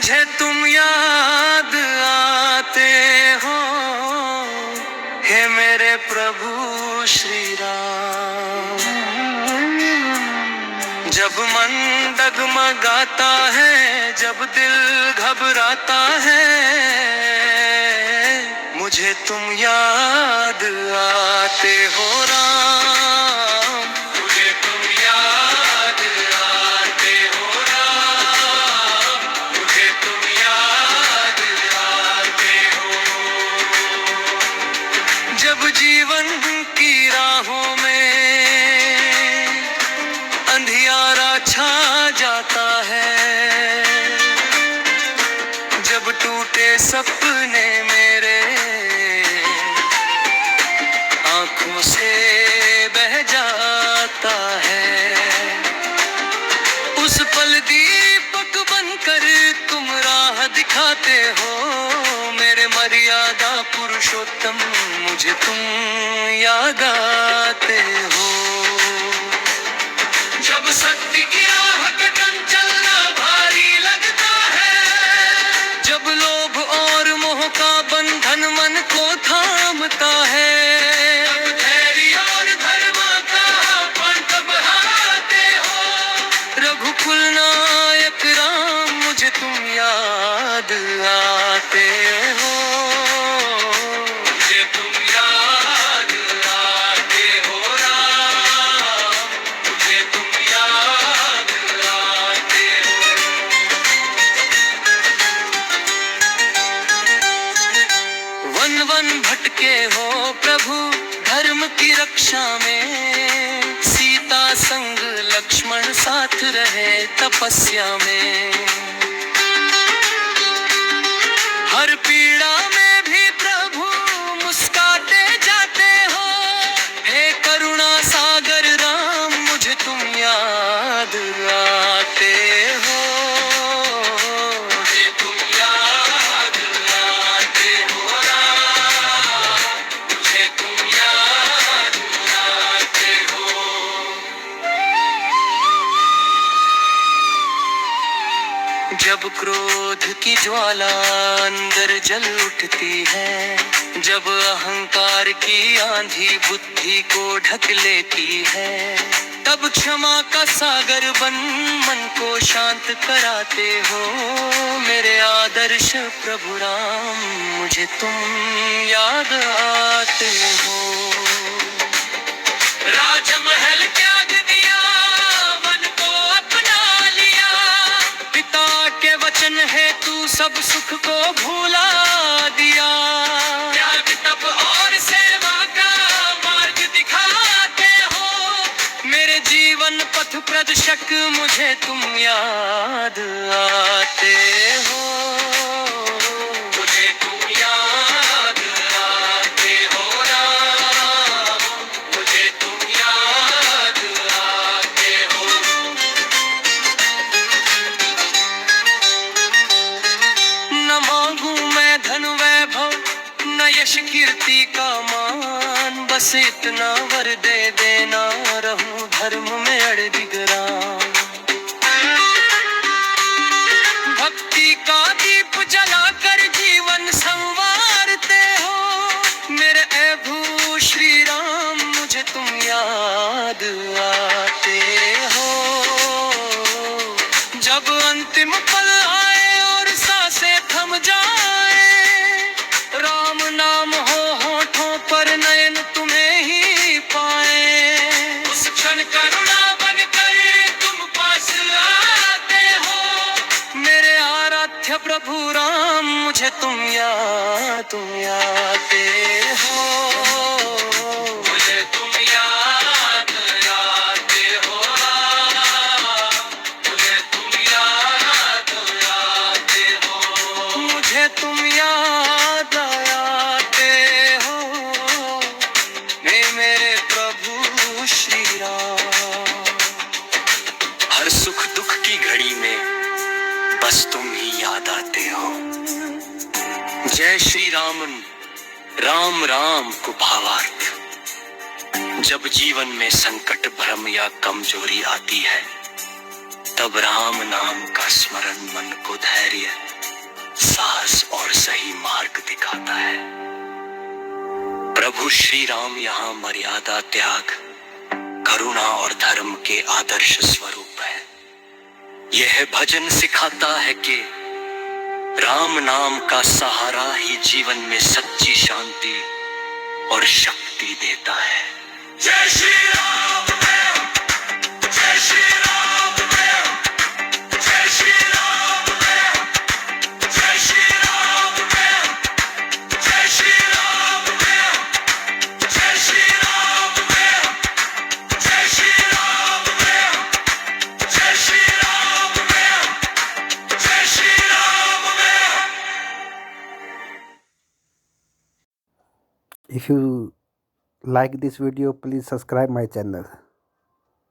मुझे तुम याद आते हो, हे मेरे प्रभु श्री राम। जब मन डगमगाता है, जब दिल घबराता है, मुझे तुम याद आते हो राम। मुझे तुम याद आते हो राम, मुझे तुम याद आते हो। जब जीवन की राहों में अंधियारा छा जाता है, जब टूटे सपने मेरे आंखों से बह जाता है, उस पल दीपक बनकर तुम राह दिखाते हो, मेरे मर्यादा पुरुषोत्तम मुझे तुम याद आते हो। जब सत्य की राह कदम चलना भारी लगता है, जब लोभ और मोह का बंधन मन को थामता है, तब धैर्य और धर्म का पंथ बढ़ाते हो। रघुकुल नायक राम मुझे तुम याद आते हो। मुझे तुम याद आते हो राम, मुझे तुम याद आते हो। वन वन भटके हो प्रभु धर्म की रक्षा में, सीता संग लक्ष्मण साथ रहे तपस्या में। हर पीड़ा में भी प्रभु मुस्काते जाते हो, हे करुणा सागर राम मुझे तुम याद आते हो। मुझे तुम याद आते हो राम, मुझे तुम याद आते हो। जब क्रोध की ज्वाला अंदर जल उठती है, जब अहंकार की आंधी बुद्धि को ढक लेती है, तब क्षमा का सागर बन मन को शांत कराते हो, मेरे आदर्श प्रभु राम मुझे तुम याद आते हो। राजमहल त्याग दिया, मन को अपना लिया, पिता के वचन है तू सब सुख को भूला दिया। त्याग तप और सेवा का मार्ग दिखाते हो, मेरे जीवन पथ प्रदर्शक मुझे तुम याद आते हो। मुझे तुम याद आते हो राम, मुझे तुम याद आते हो। न मांगू मैं धन वैभव न यश कीर्ति का मान, बस इतना वर दे देना रहूं धर्म में अड़िगराम। भक्ति का दीप जलाकर जीवन संवारते हो, मेरे प्रभु श्री राम मुझे तुम याद आते हो। जब अंतिम पल आए और सांसें थम जाए, राम नाम हो होठों पर नयन तुम्हें ही पाए, उस क्षण करुणा बनकर तुम पास आते हो, मेरे आराध्य प्रभु राम मुझे तुम आते हो। मुझे तुम याद आते हो राम, मुझे तुम याद आते हो। मुझे तुम याद आते हो, हे मेरे प्रभु श्री राम। हर सुख दुख की घड़ी में बस तुम ही याद आते हो। जय श्री रामन राम राम को भावार्थ। जब जीवन में संकट भ्रम या कमजोरी आती है, तब राम नाम का स्मरण मन को धैर्य साहस और सही मार्ग दिखाता है। प्रभु श्री राम यहाँ मर्यादा त्याग, करुणा और धर्म के आदर्श स्वरूप है। यह भजन सिखाता है कि राम नाम का सहारा ही जीवन में सच्ची शांति और शक्ति देता है। जय श्री राम, जय श्री राम, जय श्री राम, जय श्री राम, जय श्री राम, जय श्री राम, जय श्री राम, जय श्री राम, जय Shri Ram. If you like this video, please subscribe my channel.